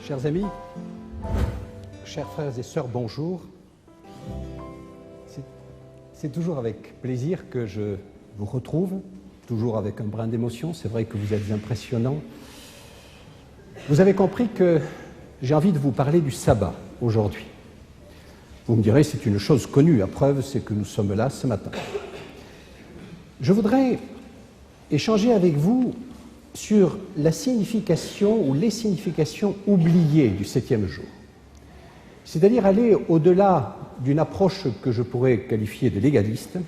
Chers amis, chers frères et sœurs, bonjour. C'est toujours avec plaisir que je vous retrouve, toujours avec un brin d'émotion. C'est vrai que vous êtes impressionnants. Vous avez compris que j'ai envie de vous parler du sabbat aujourd'hui. Vous me direz, c'est une chose connue. La preuve, c'est que nous sommes là ce matin. Je voudrais échanger avec vous sur la signification ou les significations oubliées du septième jour. C'est-à-dire aller au-delà d'une approche que je pourrais qualifier de légaliste,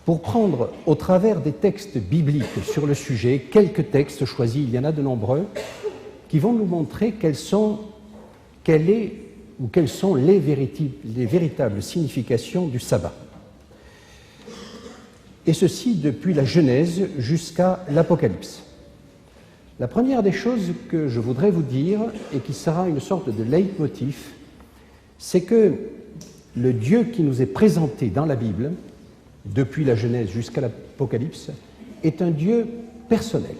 pour prendre au travers des textes bibliques sur le sujet, quelques textes choisis, il y en a de nombreux, qui vont nous montrer quelles sont les véritables significations du sabbat. Et ceci depuis la Genèse jusqu'à l'Apocalypse. La première des choses que je voudrais vous dire, et qui sera une sorte de leitmotiv, c'est que le Dieu qui nous est présenté dans la Bible, depuis la Genèse jusqu'à l'Apocalypse, est un Dieu personnel,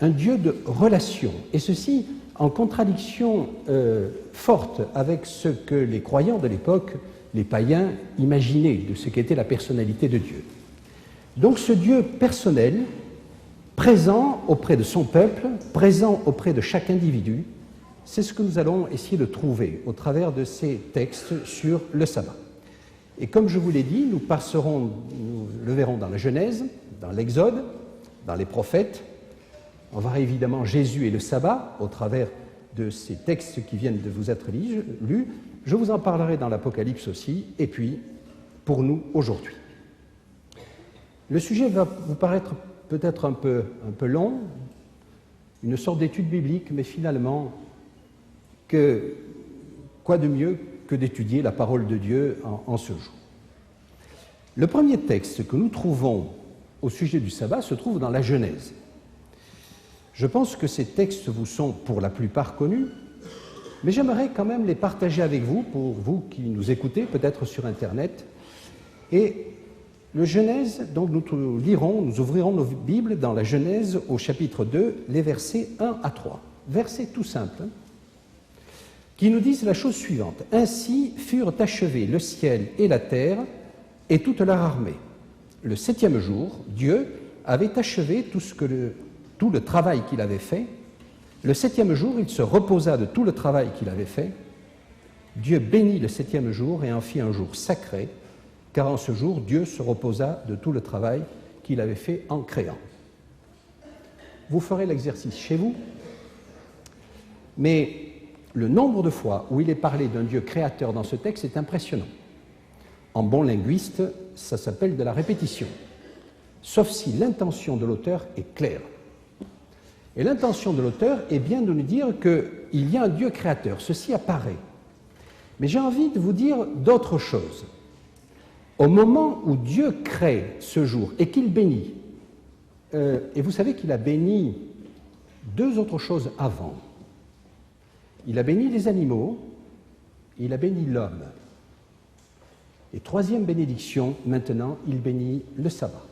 un Dieu de relation, et ceci en contradiction forte avec ce que les croyants de l'époque, les païens, imaginaient de ce qu'était la personnalité de Dieu. Donc ce Dieu personnel, présent auprès de son peuple, présent auprès de chaque individu, c'est ce que nous allons essayer de trouver au travers de ces textes sur le sabbat. Et comme je vous l'ai dit, nous le verrons dans la Genèse, dans l'Exode, dans les prophètes. On verra évidemment Jésus et le sabbat au travers de ces textes qui viennent de vous être lus. Je vous en parlerai dans l'Apocalypse aussi, et puis pour nous aujourd'hui. Le sujet va vous paraître peut-être un peu long, une sorte d'étude biblique, mais finalement, quoi de mieux que d'étudier la parole de Dieu en ce jour. Le premier texte que nous trouvons au sujet du sabbat se trouve dans la Genèse. Je pense que ces textes vous sont pour la plupart connus, mais j'aimerais quand même les partager avec vous, pour vous qui nous écoutez, peut-être sur Internet. Et le Genèse, donc nous ouvrirons nos Bibles dans la Genèse au chapitre 2, les versets 1 à 3. Versets tout simples, qui nous disent la chose suivante. « Ainsi furent achevés le ciel et la terre et toute leur armée. Le septième jour, Dieu avait achevé tout le travail qu'il avait fait. Le septième jour, il se reposa de tout le travail qu'il avait fait. Dieu bénit le septième jour et en fit un jour sacré, car en ce jour, Dieu se reposa de tout le travail qu'il avait fait en créant. » Vous ferez l'exercice chez vous, mais le nombre de fois où il est parlé d'un Dieu créateur dans ce texte est impressionnant. En bon linguiste, ça s'appelle de la répétition, sauf si l'intention de l'auteur est claire. Et l'intention de l'auteur est bien de nous dire qu'il y a un Dieu créateur, ceci apparaît. Mais j'ai envie de vous dire d'autres choses. Au moment où Dieu crée ce jour et qu'il bénit, et vous savez qu'il a béni deux autres choses avant. Il a béni les animaux, il a béni l'homme. Et troisième bénédiction, maintenant, il bénit le sabbat.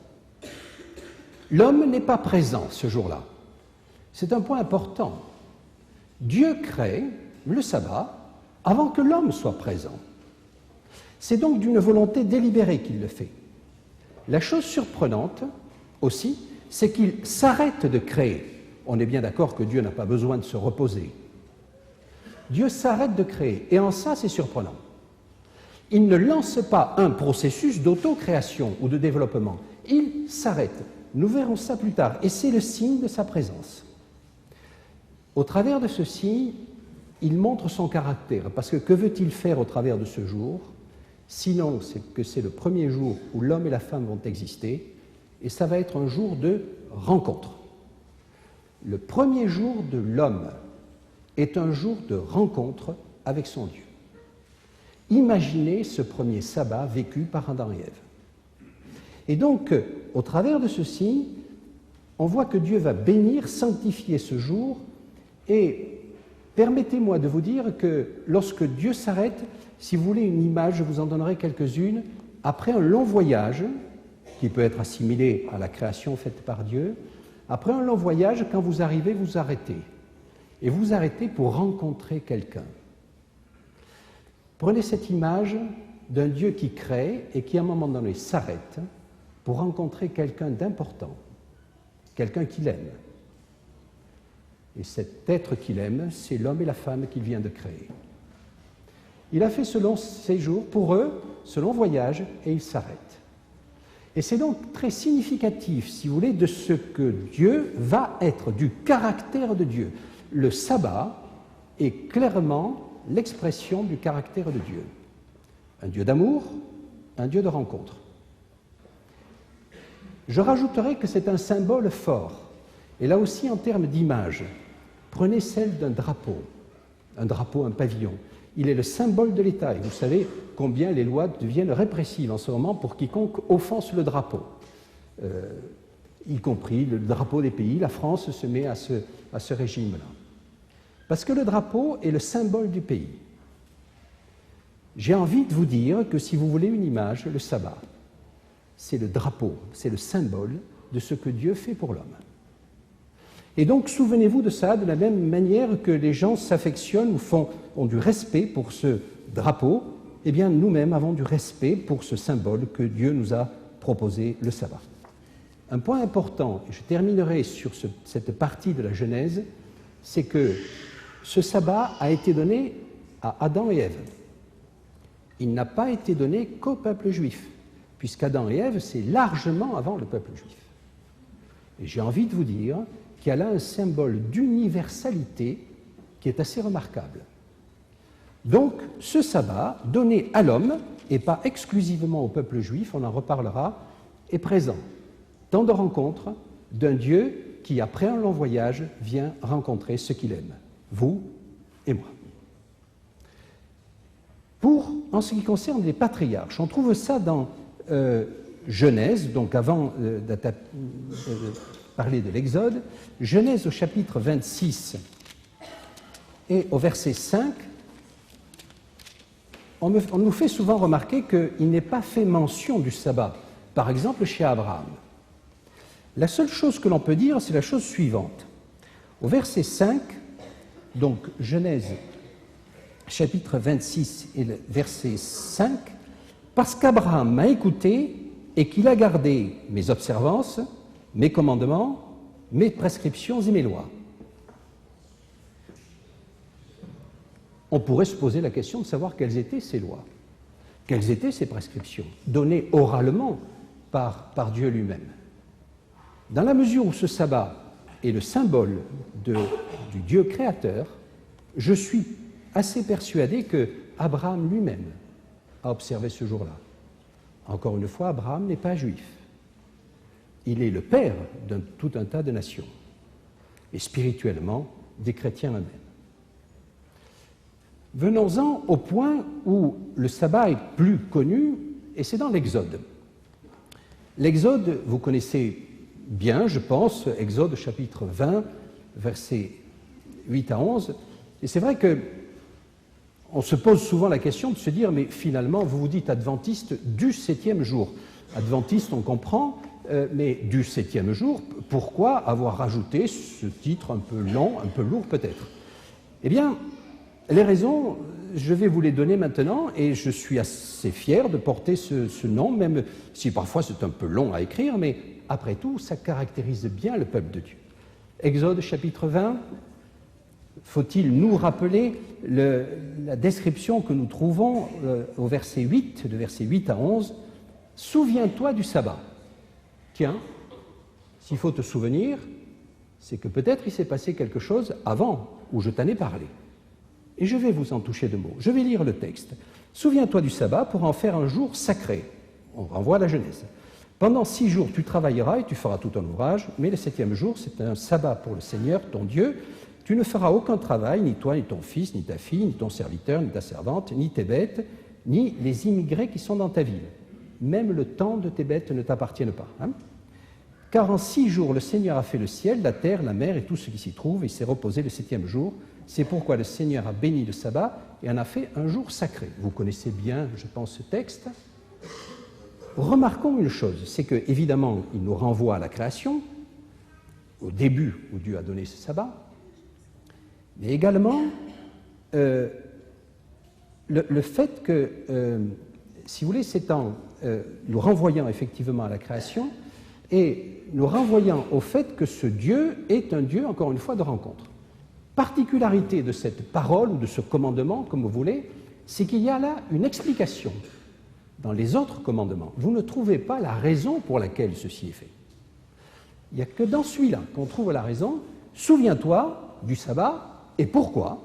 L'homme n'est pas présent ce jour-là. C'est un point important. Dieu crée le sabbat avant que l'homme soit présent. C'est donc d'une volonté délibérée qu'il le fait. La chose surprenante aussi, c'est qu'il s'arrête de créer. On est bien d'accord que Dieu n'a pas besoin de se reposer. Dieu s'arrête de créer, et en ça, c'est surprenant. Il ne lance pas un processus d'auto-création ou de développement. Il s'arrête. Nous verrons ça plus tard, et c'est le signe de sa présence. Au travers de ceci, il montre son caractère, parce que veut-il faire au travers de ce jour ? Sinon, c'est que c'est le premier jour où l'homme et la femme vont exister, et ça va être un jour de rencontre. Le premier jour de l'homme est un jour de rencontre avec son Dieu. Imaginez ce premier sabbat vécu par Adam et Ève. Et donc, au travers de ceci, on voit que Dieu va bénir, sanctifier ce jour, et permettez-moi de vous dire que lorsque Dieu s'arrête, si vous voulez une image, je vous en donnerai quelques-unes, après un long voyage, qui peut être assimilé à la création faite par Dieu, après un long voyage, quand vous arrivez, vous arrêtez. et vous vous arrêtez pour rencontrer quelqu'un. Prenez cette image d'un Dieu qui crée et qui à un moment donné s'arrête pour rencontrer quelqu'un d'important, quelqu'un qu'il aime. Et cet être qu'il aime, c'est l'homme et la femme qu'il vient de créer. Il a fait ce long séjour pour eux, ce long voyage, et il s'arrête. Et c'est donc très significatif, si vous voulez, de ce que Dieu va être, du caractère de Dieu. Le sabbat est clairement l'expression du caractère de Dieu. Un Dieu d'amour, un Dieu de rencontre. Je rajouterai que c'est un symbole fort. Et là aussi, en termes d'image, prenez celle d'un drapeau, un pavillon. Il est le symbole de l'État. Et vous savez combien les lois deviennent répressives en ce moment pour quiconque offense le drapeau. Y compris le drapeau des pays. La France se met à ce régime-là. Parce que le drapeau est le symbole du pays. J'ai envie de vous dire que si vous voulez une image, le sabbat, c'est le drapeau, c'est le symbole de ce que Dieu fait pour l'homme. Et donc, souvenez-vous de ça, de la même manière que les gens s'affectionnent ou ont du respect pour ce drapeau, eh bien, nous-mêmes avons du respect pour ce symbole que Dieu nous a proposé, le sabbat. Un point important, et je terminerai sur cette partie de la Genèse, c'est que ce sabbat a été donné à Adam et Ève. Il n'a pas été donné qu'au peuple juif, puisqu'Adam et Ève, c'est largement avant le peuple juif. Et j'ai envie de vous dire qu'il y a là un symbole d'universalité qui est assez remarquable. Donc, ce sabbat, donné à l'homme, et pas exclusivement au peuple juif, on en reparlera, est présent. Tant de rencontres d'un Dieu qui, après un long voyage, vient rencontrer ceux qu'il aime, vous et moi. En ce qui concerne les patriarches, on trouve ça dans Genèse, donc avant de parler de l'Exode, Genèse au chapitre 26 et au verset 5, on nous fait souvent remarquer qu'il n'est pas fait mention du sabbat, par exemple chez Abraham. La seule chose que l'on peut dire, c'est la chose suivante. Au verset 5, donc Genèse chapitre 26 et le verset 5, « Parce qu'Abraham m'a écouté et qu'il a gardé mes observances, mes commandements, mes prescriptions et mes lois. » On pourrait se poser la question de savoir quelles étaient ces lois, quelles étaient ces prescriptions, données oralement par Dieu lui-même. Dans la mesure où ce sabbat est le symbole du Dieu créateur, je suis assez persuadé que Abraham lui-même a observé ce jour-là. Encore une fois, Abraham n'est pas juif. Il est le père de tout un tas de nations, et spirituellement des chrétiens eux-mêmes. Venons-en au point où le sabbat est plus connu, et c'est dans l'Exode. L'Exode, vous connaissez bien, je pense, Exode chapitre 20, versets 8 à 11, et c'est vrai que on se pose souvent la question de se dire, mais finalement, vous vous dites adventiste du 7e jour. Adventiste, on comprend, mais du 7e jour, pourquoi avoir rajouté ce titre un peu long, un peu lourd peut-être? Eh bien, les raisons, je vais vous les donner maintenant, et je suis assez fier de porter ce nom, même si parfois c'est un peu long à écrire, mais après tout, ça caractérise bien le peuple de Dieu. Exode chapitre 20, faut-il nous rappeler la description que nous trouvons au verset 8, de verset 8 à 11, « Souviens-toi du sabbat ». Tiens, s'il faut te souvenir, c'est que peut-être il s'est passé quelque chose avant où je t'en ai parlé. Et je vais vous en toucher deux mots. Je vais lire le texte. « Souviens-toi du sabbat pour en faire un jour sacré ». On renvoie à la Genèse. « Pendant 6 jours tu travailleras et tu feras tout ton ouvrage, mais le 7e jour c'est un sabbat pour le Seigneur, ton Dieu. Tu ne feras aucun travail, ni toi, ni ton fils, ni ta fille, ni ton serviteur, ni ta servante, ni tes bêtes, ni les immigrés qui sont dans ta ville. Même le temps de tes bêtes ne t'appartiennent pas. Hein? Car en 6 jours, le Seigneur a fait le ciel, la terre, la mer et tout ce qui s'y trouve, et il s'est reposé le 7e jour. C'est pourquoi le Seigneur a béni le sabbat et en a fait un jour sacré. » Vous connaissez bien, je pense, ce texte. Remarquons une chose, c'est que, évidemment, il nous renvoie à la création, au début où Dieu a donné ce sabbat, mais également le fait que, si vous voulez, c'est en nous renvoyant effectivement à la création et nous renvoyant au fait que ce Dieu est un Dieu, encore une fois, de rencontre. Particularité de cette parole ou de ce commandement, comme vous voulez, c'est qu'il y a là une explication. Dans les autres commandements, vous ne trouvez pas la raison pour laquelle ceci est fait. Il n'y a que dans celui-là qu'on trouve la raison. Souviens-toi du sabbat et pourquoi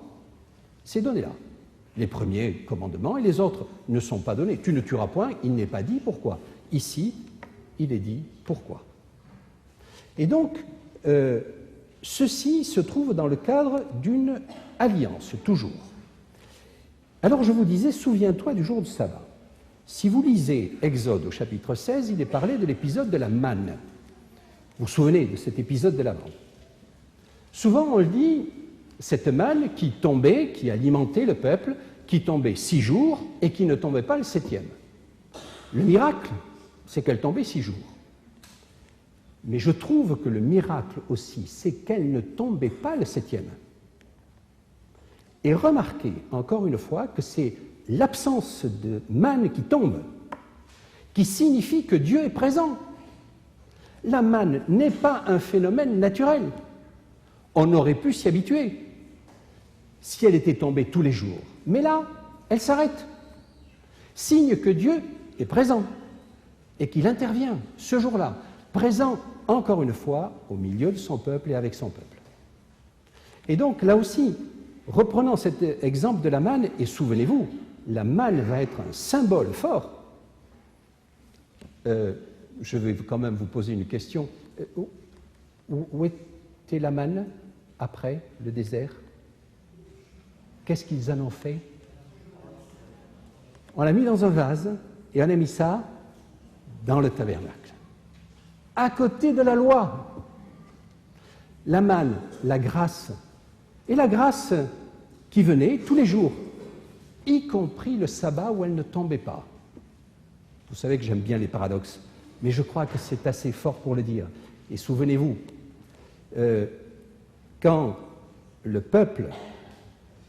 c'est donné là. Les premiers commandements et les autres ne sont pas donnés. Tu ne tueras point, il n'est pas dit pourquoi. Ici, il est dit pourquoi. Et donc, ceci se trouve dans le cadre d'une alliance, toujours. Alors je vous disais, souviens-toi du jour du sabbat. Si vous lisez Exode au chapitre 16, il est parlé de l'épisode de la manne. Vous vous souvenez de cet épisode de la manne? Souvent on le dit, cette manne qui tombait, qui alimentait le peuple, qui tombait 6 jours et qui ne tombait pas le 7e. Le miracle, c'est qu'elle tombait 6 jours. Mais je trouve que le miracle aussi, c'est qu'elle ne tombait pas le 7e. Et remarquez, encore une fois, que c'est l'absence de manne qui tombe, qui signifie que Dieu est présent. La manne n'est pas un phénomène naturel. On aurait pu s'y habituer si elle était tombée tous les jours. Mais là, elle s'arrête. Signe que Dieu est présent et qu'il intervient ce jour-là, présent encore une fois au milieu de son peuple et avec son peuple. Et donc là aussi, reprenons cet exemple de la manne et souvenez-vous, la manne va être un symbole fort. Je vais quand même vous poser une question. Où était la manne après le désert? Qu'est-ce qu'ils en ont fait? On l'a mis dans un vase et on a mis ça dans le tabernacle. À côté de la loi. La manne, la grâce. Et la grâce qui venait tous les jours, y compris le sabbat où elle ne tombait pas. Vous savez que j'aime bien les paradoxes, mais je crois que c'est assez fort pour le dire. Et souvenez-vous, quand le peuple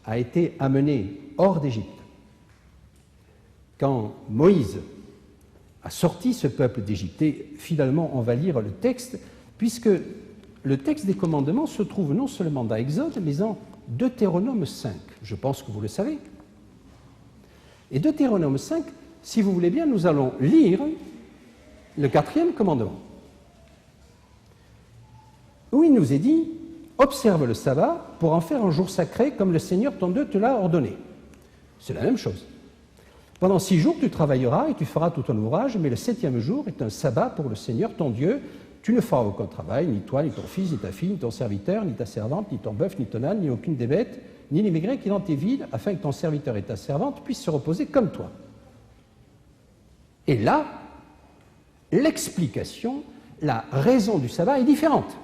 a été amené hors d'Égypte, quand Moïse a sorti ce peuple d'Égypte, et finalement on va lire le texte, puisque le texte des commandements se trouve non seulement dans Exode, mais en Deutéronome 5. Je pense que vous le savez. Et Deutéronome 5, si vous voulez bien, nous allons lire le 4e commandement, où il nous est dit « Observe le sabbat pour en faire un jour sacré comme le Seigneur ton Dieu te l'a ordonné. » C'est la même chose. « Pendant 6 jours tu travailleras et tu feras tout ton ouvrage, mais le 7e jour est un sabbat pour le Seigneur ton Dieu. Tu ne feras aucun travail, ni toi, ni ton fils, ni ta fille, ni ton serviteur, ni ta servante, ni ton bœuf, ni ton âne, ni aucune des bêtes, ni l'immigré qui est dans tes villes, afin que ton serviteur et ta servante puissent se reposer comme toi. » Et là, l'explication, la raison du sabbat est différente.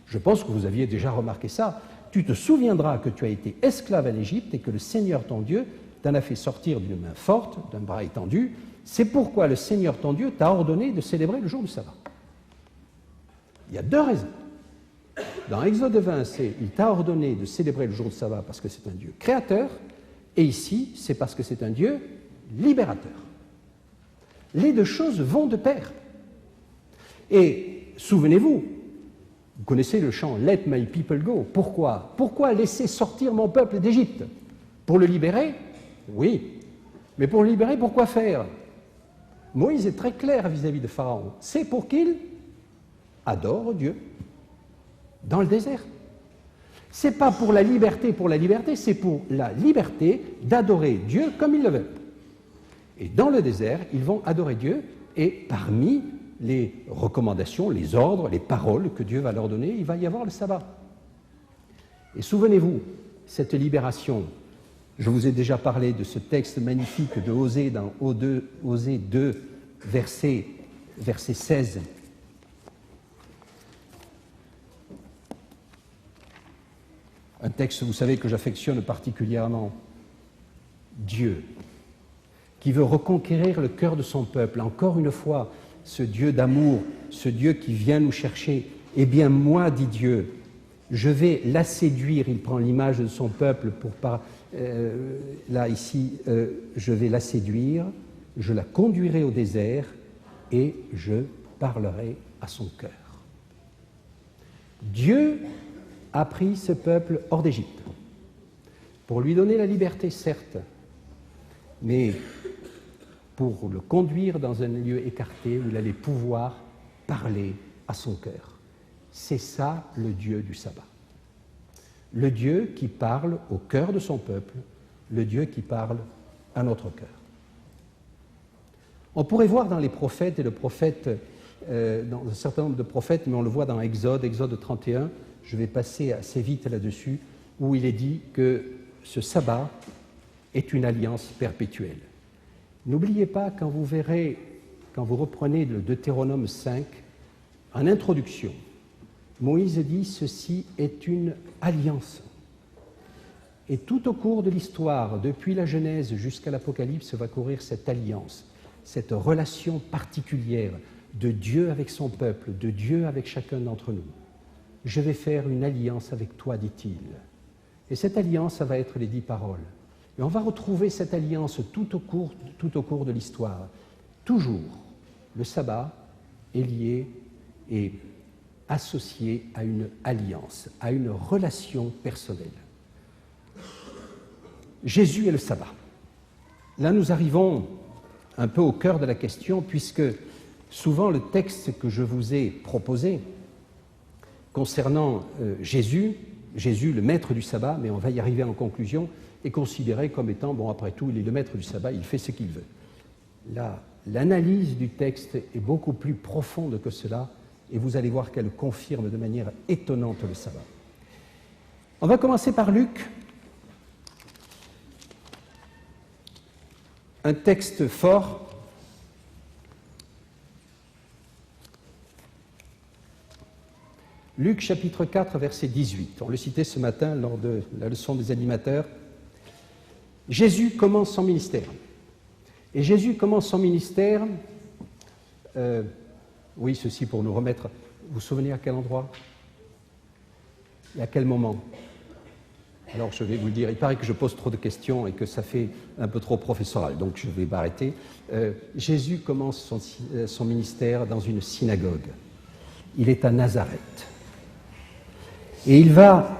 Je pense que vous aviez déjà remarqué ça. Tu te souviendras que tu as été esclave en Égypte et que le Seigneur ton Dieu t'en a fait sortir d'une main forte, d'un bras étendu. C'est pourquoi le Seigneur ton Dieu t'a ordonné de célébrer le jour du sabbat. Il y a 2 raisons. Dans Exode 20, c'est il t'a ordonné de célébrer le jour du sabbat parce que c'est un Dieu créateur, et ici, c'est parce que c'est un Dieu libérateur. Les 2 choses vont de pair. Et souvenez-vous, vous connaissez le chant « Let my people go ». Pourquoi? Pourquoi laisser sortir mon peuple d'Égypte? Pour le libérer? Oui. Mais pour le libérer, pourquoi faire? Moïse est très clair vis-à-vis de Pharaon. C'est pour qu'il adore Dieu dans le désert. Ce n'est pas pour la liberté, c'est pour la liberté d'adorer Dieu comme ils le veulent. Et dans le désert, ils vont adorer Dieu, et parmi les recommandations, les ordres, les paroles que Dieu va leur donner, il va y avoir le sabbat. Et souvenez-vous, cette libération, je vous ai déjà parlé de ce texte magnifique de Osée, dans Osée 2, verset 16. Un texte, vous savez, que j'affectionne particulièrement. Dieu, qui veut reconquérir le cœur de son peuple. Encore une fois, ce Dieu d'amour, ce Dieu qui vient nous chercher. Eh bien, moi, dit Dieu, Je vais la séduire, il prend l'image de son peuple pour là, ici, je vais la séduire, je la conduirai au désert et je parlerai à son cœur. Dieu a pris ce peuple hors d'Égypte pour lui donner la liberté, certes, mais pour le conduire dans un lieu écarté où il allait pouvoir parler à son cœur. C'est ça le Dieu du sabbat. Le Dieu qui parle au cœur de son peuple, le Dieu qui parle à notre cœur. On pourrait voir dans les prophètes, et le prophète, dans un certain nombre de prophètes, mais on le voit dans Exode 31, je vais passer assez vite là-dessus, où il est dit que ce sabbat est une alliance perpétuelle. N'oubliez pas, quand vous verrez, quand vous reprenez le Deutéronome 5, en introduction, Moïse dit « Ceci est une alliance ». Et tout au cours de l'histoire, depuis la Genèse jusqu'à l'Apocalypse, va courir cette alliance, cette relation particulière de Dieu avec son peuple, de Dieu avec chacun d'entre nous. « Je vais faire une alliance avec toi », dit-il. Et cette alliance, ça va être les 10 paroles. Et on va retrouver cette alliance tout au cours de l'histoire. Toujours, le sabbat est lié et associé à une alliance, à une relation personnelle. Jésus et le sabbat. Là, nous arrivons un peu au cœur de la question, puisque souvent le texte que je vous ai proposé concernant Jésus, le maître du sabbat, mais on va y arriver en conclusion, est considéré comme étant, bon, après tout, il est le maître du sabbat, il fait ce qu'il veut. L'analyse du texte est beaucoup plus profonde que cela, et vous allez voir qu'elle confirme de manière étonnante le sabbat. On va commencer par Luc, un texte fort. Luc chapitre 4, verset 18. On le citait ce matin lors de la leçon des animateurs. Jésus commence son ministère. Et Jésus commence son ministère, oui, ceci pour nous remettre, vous vous souvenez à quel endroit et à quel moment? Alors je vais vous le dire, il paraît que je pose trop de questions et que ça fait un peu trop professoral, donc je vais m'arrêter. Jésus commence son ministère dans une synagogue. Il est à Nazareth. Et il va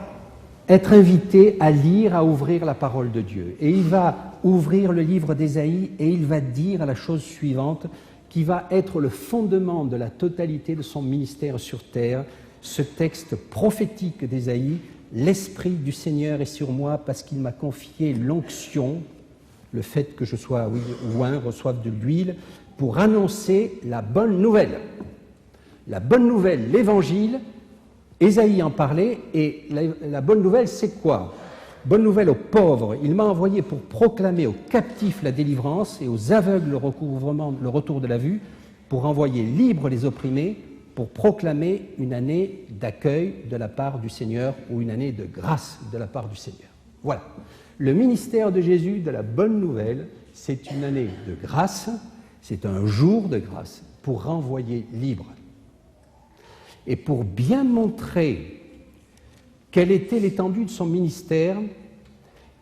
être invité à lire, à ouvrir la parole de Dieu. Et il va ouvrir le livre d'Ésaïe et il va dire la chose suivante, qui va être le fondement de la totalité de son ministère sur terre, ce texte prophétique d'Ésaïe, « L'Esprit du Seigneur est sur moi parce qu'il m'a confié l'onction », le fait que je sois oint, reçoive de l'huile, pour annoncer la bonne nouvelle. La bonne nouvelle, l'Évangile, Ésaïe en parlait, et la bonne nouvelle, c'est quoi? Bonne nouvelle aux pauvres, il m'a envoyé pour proclamer aux captifs la délivrance et aux aveugles le retour de la vue, pour envoyer libres les opprimés, pour proclamer une année d'accueil de la part du Seigneur ou une année de grâce de la part du Seigneur. Voilà. Le ministère de Jésus, de la bonne nouvelle, c'est une année de grâce, c'est un jour de grâce pour renvoyer libre. Et pour bien montrer quelle était l'étendue de son ministère,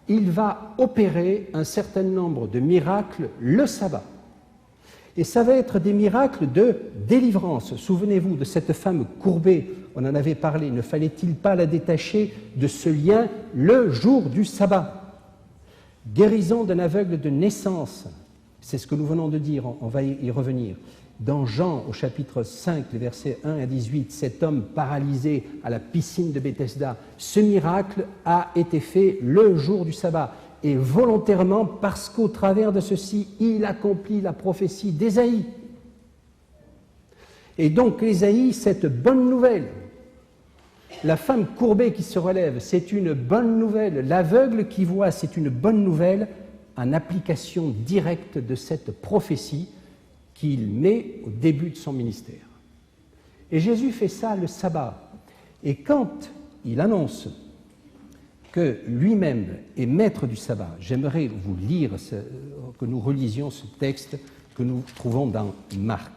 il va opérer un certain nombre de miracles le sabbat. Et ça va être des miracles de délivrance. Souvenez-vous de cette femme courbée, on en avait parlé, ne fallait-il pas la détacher de ce lien le jour du sabbat? Guérison d'un aveugle de naissance, c'est ce que nous venons de dire, on va y revenir. Dans Jean, au chapitre 5, les versets 1 à 18, cet homme paralysé à la piscine de Bethesda, ce miracle a été fait le jour du sabbat, et volontairement parce qu'au travers de ceci, il accomplit la prophétie d'Ésaïe. Et donc, Ésaïe, cette bonne nouvelle, la femme courbée qui se relève, c'est une bonne nouvelle. L'aveugle qui voit, c'est une bonne nouvelle en application directe de cette prophétie qu'il met au début de son ministère. Et Jésus fait ça le sabbat. Et quand il annonce que lui-même est maître du sabbat, j'aimerais vous lire, que nous relisions ce texte que nous trouvons dans Marc.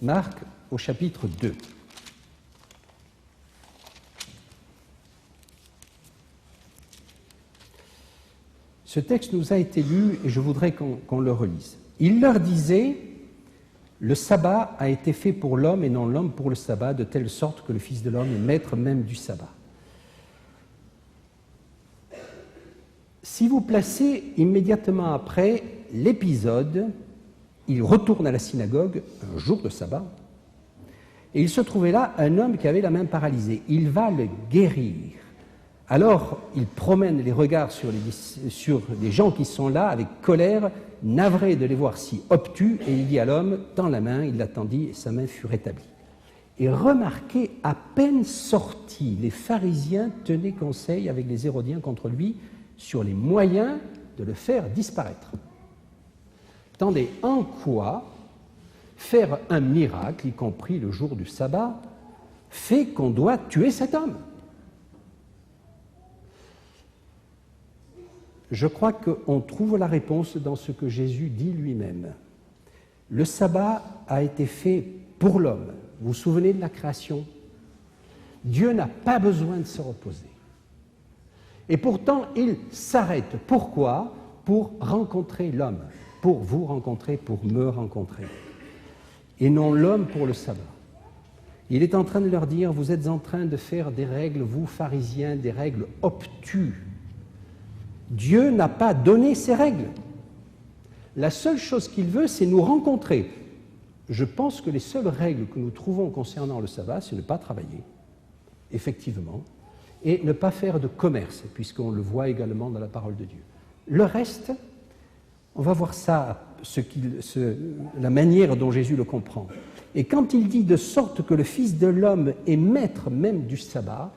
Marc au chapitre 2. Ce texte nous a été lu et je voudrais qu'on le relise. Il leur disait, le sabbat a été fait pour l'homme et non l'homme pour le sabbat, de telle sorte que le Fils de l'homme est maître même du sabbat. Si vous placez immédiatement après l'épisode, il retourne à la synagogue un jour de sabbat, et il se trouvait là un homme qui avait la main paralysée. Il va le guérir. Alors, il promène les regards sur les gens qui sont là avec colère, navré de les voir si obtus, et il dit à l'homme, tends la main, il la tendit, et sa main fut rétablie. Et remarquez, à peine sorti, les pharisiens tenaient conseil avec les Hérodiens contre lui sur les moyens de le faire disparaître. Attendez, en quoi faire un miracle, y compris le jour du sabbat, fait qu'on doit tuer cet homme? Je crois qu'on trouve la réponse dans ce que Jésus dit lui-même. Le sabbat a été fait pour l'homme. Vous vous souvenez de la création? Dieu n'a pas besoin de se reposer. Et pourtant, il s'arrête. Pourquoi? Pour rencontrer l'homme, pour vous rencontrer, pour me rencontrer. Et non l'homme pour le sabbat. Il est en train de leur dire, vous êtes en train de faire des règles, vous pharisiens, des règles obtus. Dieu n'a pas donné ces règles. La seule chose qu'il veut, c'est nous rencontrer. Je pense que les seules règles que nous trouvons concernant le sabbat, c'est ne pas travailler, effectivement, et ne pas faire de commerce, puisqu'on le voit également dans la parole de Dieu. Le reste, on va voir ça, la manière dont Jésus le comprend. Et quand il dit de sorte que le Fils de l'homme est maître même du sabbat,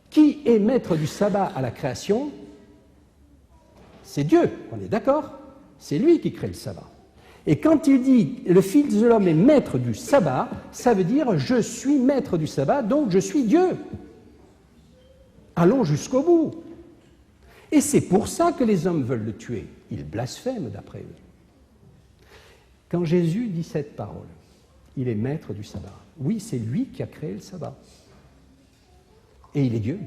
qui est maître du sabbat à la création? C'est Dieu, on est d'accord? C'est lui qui crée le sabbat. Et quand il dit le Fils de l'homme est maître du sabbat, ça veut dire je suis maître du sabbat, donc je suis Dieu. Allons jusqu'au bout. Et c'est pour ça que les hommes veulent le tuer. Ils blasphèment d'après eux. Quand Jésus dit cette parole, il est maître du sabbat. Oui, c'est lui qui a créé le sabbat. Et il est Dieu.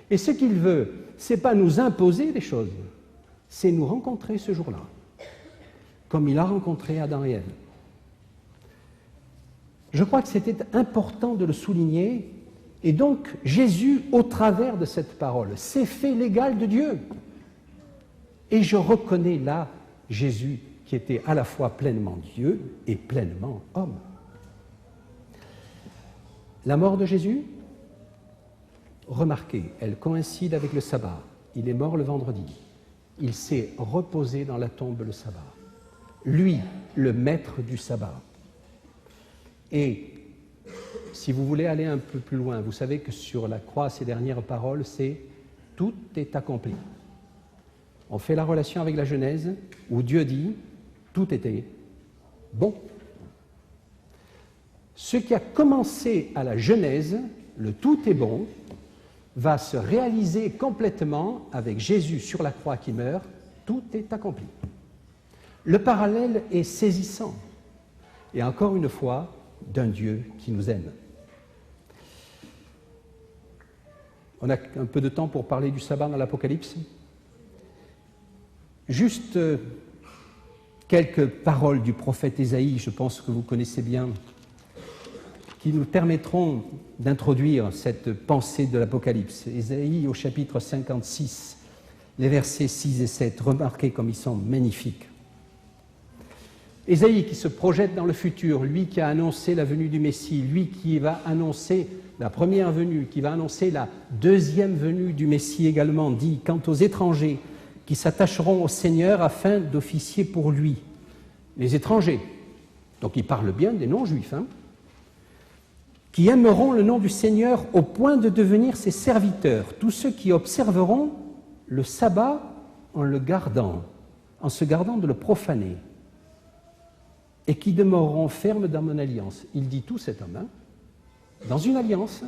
Et ce qu'il veut, ce n'est pas nous imposer des choses, c'est nous rencontrer ce jour-là, comme il a rencontré Adam et Ève. Je crois que c'était important de le souligner, et donc Jésus, au travers de cette parole, s'est fait l'égal de Dieu. Et je reconnais là Jésus qui était à la fois pleinement Dieu et pleinement homme. La mort de Jésus, remarquez, elle coïncide avec le sabbat. Il est mort le vendredi. Il s'est reposé dans la tombe le sabbat. Lui, le maître du sabbat. Et si vous voulez aller un peu plus loin, vous savez que sur la croix, ces dernières paroles, c'est « tout est accompli ». On fait la relation avec la Genèse, où Dieu dit « tout était bon ». Ce qui a commencé à la Genèse, le « tout est bon », va se réaliser complètement avec Jésus sur la croix qui meurt, tout est accompli. Le parallèle est saisissant, et encore une fois, d'un Dieu qui nous aime. On a un peu de temps pour parler du sabbat dans l'Apocalypse. Juste quelques paroles du prophète Ésaïe, je pense que vous connaissez bien, qui nous permettront d'introduire cette pensée de l'Apocalypse. Ésaïe au chapitre 56, les versets 6 et 7, remarquez comme ils sont magnifiques. Ésaïe qui se projette dans le futur, lui qui a annoncé la venue du Messie, lui qui va annoncer la première venue, qui va annoncer la deuxième venue du Messie également, dit « Quant aux étrangers qui s'attacheront au Seigneur afin d'officier pour lui ». Les étrangers, donc il parle bien des non-juifs, qui aimeront le nom du Seigneur au point de devenir ses serviteurs, tous ceux qui observeront le sabbat en le gardant, en se gardant de le profaner, et qui demeureront fermes dans mon alliance. Il dit tout cet homme, dans une alliance,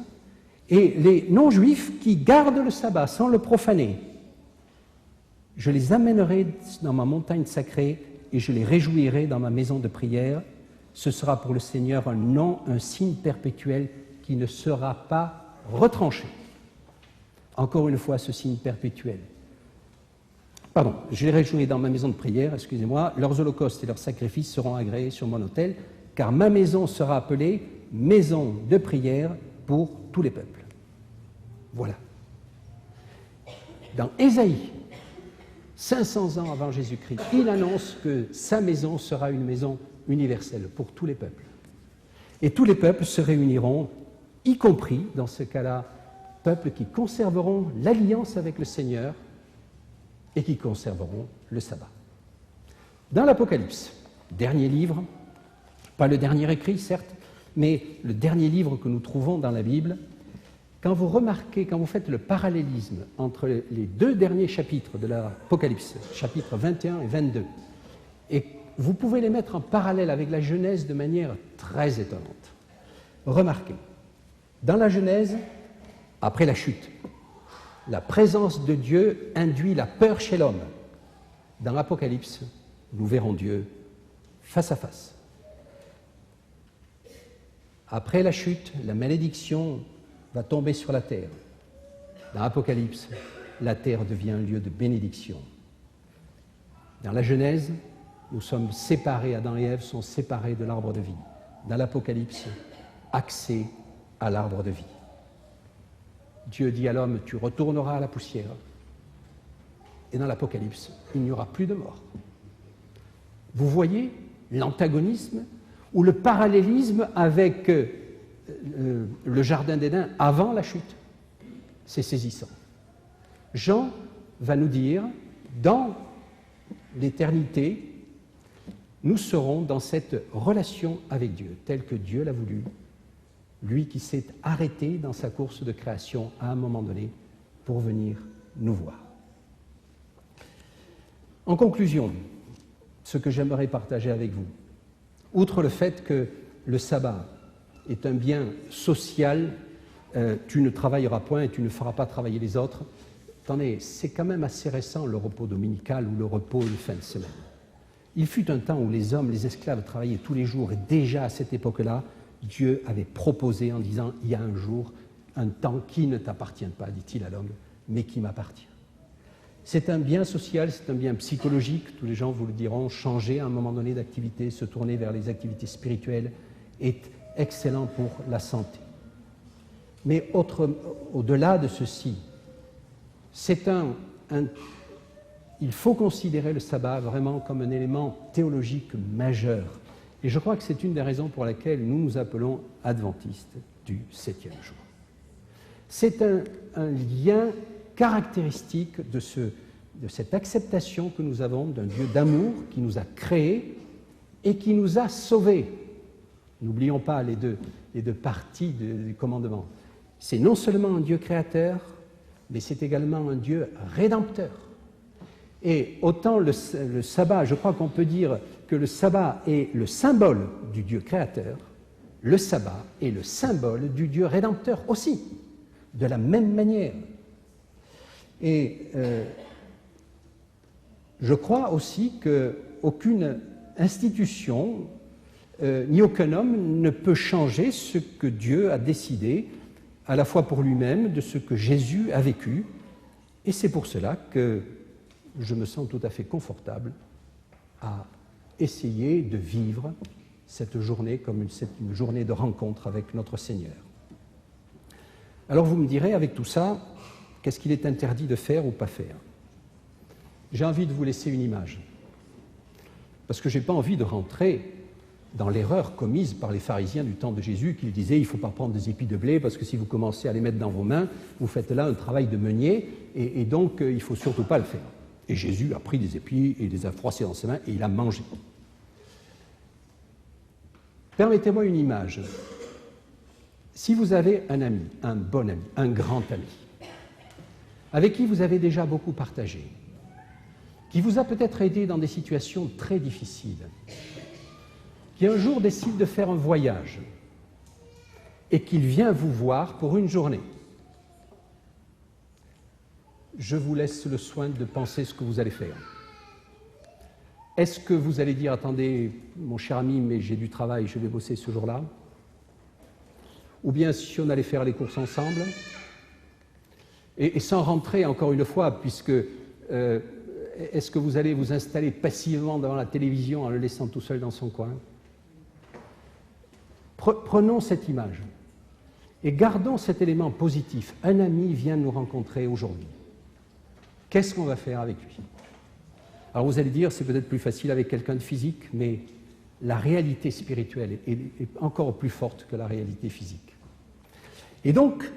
et les non-juifs qui gardent le sabbat sans le profaner, je les amènerai dans ma montagne sacrée et je les réjouirai dans ma maison de prière. Ce sera pour le Seigneur un nom, un signe perpétuel qui ne sera pas retranché. Encore une fois, ce signe perpétuel. Pardon, je les réjouis dans ma maison de prière, excusez-moi, leurs holocaustes et leurs sacrifices seront agréés sur mon autel, car ma maison sera appelée maison de prière pour tous les peuples. Voilà. Dans Ésaïe, 500 ans avant Jésus-Christ, il annonce que sa maison sera une maison universelle pour tous les peuples. Et tous les peuples se réuniront, y compris, dans ce cas-là, peuples qui conserveront l'alliance avec le Seigneur et qui conserveront le sabbat. Dans l'Apocalypse, dernier livre, pas le dernier écrit, certes, mais le dernier livre que nous trouvons dans la Bible, quand vous remarquez, quand vous faites le parallélisme entre les deux derniers chapitres de l'Apocalypse, chapitres 21 et 22, et vous pouvez les mettre en parallèle avec la Genèse de manière très étonnante. Remarquez, dans la Genèse, après la chute, la présence de Dieu induit la peur chez l'homme. Dans l'Apocalypse, nous verrons Dieu face à face. Après la chute, la malédiction va tomber sur la terre. Dans l'Apocalypse, la terre devient un lieu de bénédiction. Dans la Genèse, nous sommes séparés, Adam et Ève sont séparés de l'arbre de vie. Dans l'Apocalypse, accès à l'arbre de vie. Dieu dit à l'homme, tu retourneras à la poussière. Et dans l'Apocalypse, il n'y aura plus de mort. Vous voyez l'antagonisme ou le parallélisme avec le jardin d'Éden avant la chute. C'est saisissant. Jean va nous dire, dans l'éternité, nous serons dans cette relation avec Dieu, telle que Dieu l'a voulu, lui qui s'est arrêté dans sa course de création à un moment donné pour venir nous voir. En conclusion, ce que j'aimerais partager avec vous, outre le fait que le sabbat est un bien social, tu ne travailleras point et tu ne feras pas travailler les autres. Attendez, c'est quand même assez récent le repos dominical ou le repos de fin de semaine. Il fut un temps où les hommes, les esclaves travaillaient tous les jours et déjà à cette époque-là, Dieu avait proposé en disant « il y a un jour, un temps qui ne t'appartient pas, dit-il à l'homme, mais qui m'appartient ». C'est un bien social, c'est un bien psychologique, tous les gens vous le diront, changer à un moment donné d'activité, se tourner vers les activités spirituelles est excellent pour la santé. Mais au-delà de ceci, il faut considérer le sabbat vraiment comme un élément théologique majeur. Et je crois que c'est une des raisons pour lesquelles nous nous appelons adventistes du 7e jour. C'est un lien caractéristique de cette acceptation que nous avons d'un Dieu d'amour qui nous a créés et qui nous a sauvés. N'oublions pas les deux parties du commandement. C'est non seulement un Dieu créateur, mais c'est également un Dieu rédempteur. Et autant le sabbat, je crois qu'on peut dire que le sabbat est le symbole du Dieu créateur, le sabbat est le symbole du Dieu rédempteur aussi, de la même manière. Et je crois aussi qu'aucune institution ni aucun homme ne peut changer ce que Dieu a décidé, à la fois pour lui-même, de ce que Jésus a vécu. Et c'est pour cela que je me sens tout à fait confortable à essayer de vivre cette journée comme une journée de rencontre avec notre Seigneur. Alors vous me direz, avec tout ça, qu'est-ce qu'il est interdit de faire ou pas faire? J'ai envie de vous laisser une image, parce que je n'ai pas envie de rentrer dans l'erreur commise par les pharisiens du temps de Jésus, qui disaient « il ne faut pas prendre des épis de blé, parce que si vous commencez à les mettre dans vos mains, vous faites là un travail de meunier, et donc il ne faut surtout pas le faire ». Et Jésus a pris des épis et les a froissés dans ses mains, et il a mangé. Permettez-moi une image. Si vous avez un ami, un bon ami, un grand ami, avec qui vous avez déjà beaucoup partagé, qui vous a peut-être aidé dans des situations très difficiles, qui un jour décide de faire un voyage et qu'il vient vous voir pour une journée, je vous laisse le soin de penser ce que vous allez faire. Est-ce que vous allez dire « Attendez, mon cher ami, mais j'ai du travail, je vais bosser ce jour-là » Ou bien si on allait faire les courses ensemble, et sans rentrer, encore une fois, puisque est-ce que vous allez vous installer passivement devant la télévision en le laissant tout seul dans son coin? Prenons cette image et gardons cet élément positif. Un ami vient nous rencontrer aujourd'hui. Qu'est-ce qu'on va faire avec lui? Alors vous allez dire, c'est peut-être plus facile avec quelqu'un de physique, mais la réalité spirituelle est encore plus forte que la réalité physique. Et donc,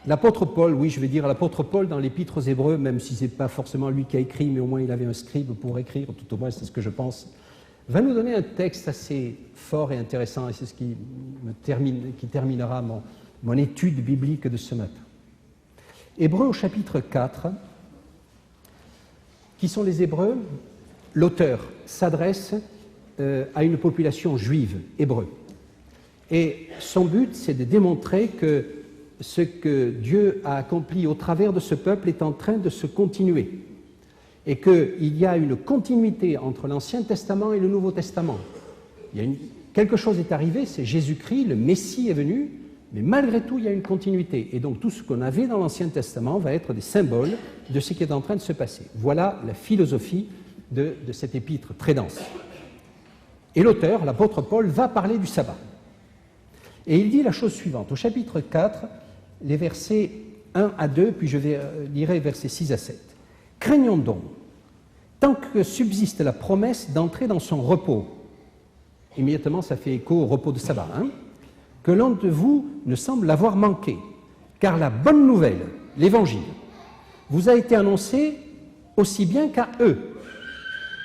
l'apôtre Paul, oui, je vais dire l'apôtre Paul dans l'Épître aux Hébreux, même si ce n'est pas forcément lui qui a écrit, mais au moins il avait un scribe pour écrire, tout au moins c'est ce que je pense, va nous donner un texte assez fort et intéressant, et c'est ce qui terminera mon étude biblique de ce matin. Hébreux au chapitre 4, qui sont les Hébreux? L'auteur s'adresse à une population juive, hébreu. Et son but, c'est de démontrer que ce que Dieu a accompli au travers de ce peuple est en train de se continuer. Et qu'il y a une continuité entre l'Ancien Testament et le Nouveau Testament. Quelque chose est arrivé, c'est Jésus-Christ, le Messie est venu, mais malgré tout, il y a une continuité. Et donc tout ce qu'on avait dans l'Ancien Testament va être des symboles de ce qui est en train de se passer. Voilà la philosophie de cette épître très dense. Et l'auteur, l'apôtre Paul, va parler du sabbat. Et il dit la chose suivante, au chapitre 4, les versets 1 à 2, puis je lirai versets 6 à 7. « Craignons donc, tant que subsiste la promesse d'entrer dans son repos. » Immédiatement, ça fait écho au repos de sabbat. Que l'un de vous ne semble l'avoir manqué, car la bonne nouvelle, l'Évangile, vous a été annoncée aussi bien qu'à eux.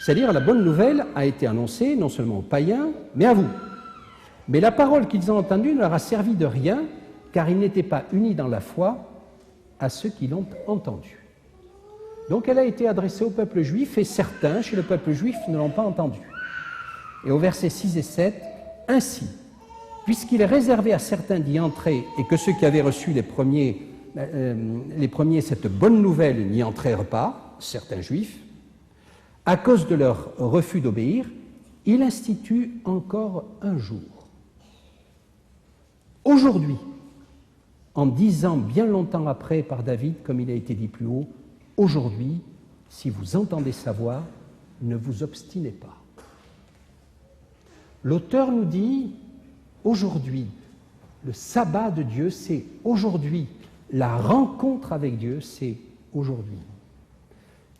C'est-à-dire, la bonne nouvelle a été annoncée non seulement aux païens, mais à vous. Mais la parole qu'ils ont entendue ne leur a servi de rien, car ils n'étaient pas unis dans la foi à ceux qui l'ont entendue. Donc elle a été adressée au peuple juif, et certains, chez le peuple juif, ne l'ont pas entendue. Et au verset 6 et 7, « Ainsi, puisqu'il est réservé à certains d'y entrer, et que ceux qui avaient reçu les premiers cette bonne nouvelle n'y entrèrent pas, certains juifs, à cause de leur refus d'obéir, il institue encore un jour. Aujourd'hui, en disant bien longtemps après par David, comme il a été dit plus haut, aujourd'hui, si vous entendez sa voix, ne vous obstinez pas. » L'auteur nous dit, aujourd'hui, le sabbat de Dieu, c'est aujourd'hui. La rencontre avec Dieu, c'est aujourd'hui.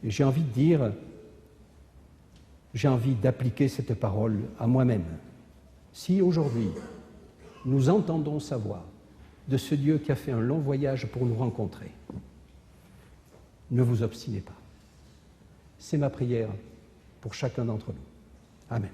Et j'ai envie de dire, j'ai envie d'appliquer cette parole à moi-même. Si aujourd'hui, nous entendons sa voix de ce Dieu qui a fait un long voyage pour nous rencontrer, ne vous obstinez pas. C'est ma prière pour chacun d'entre nous. Amen.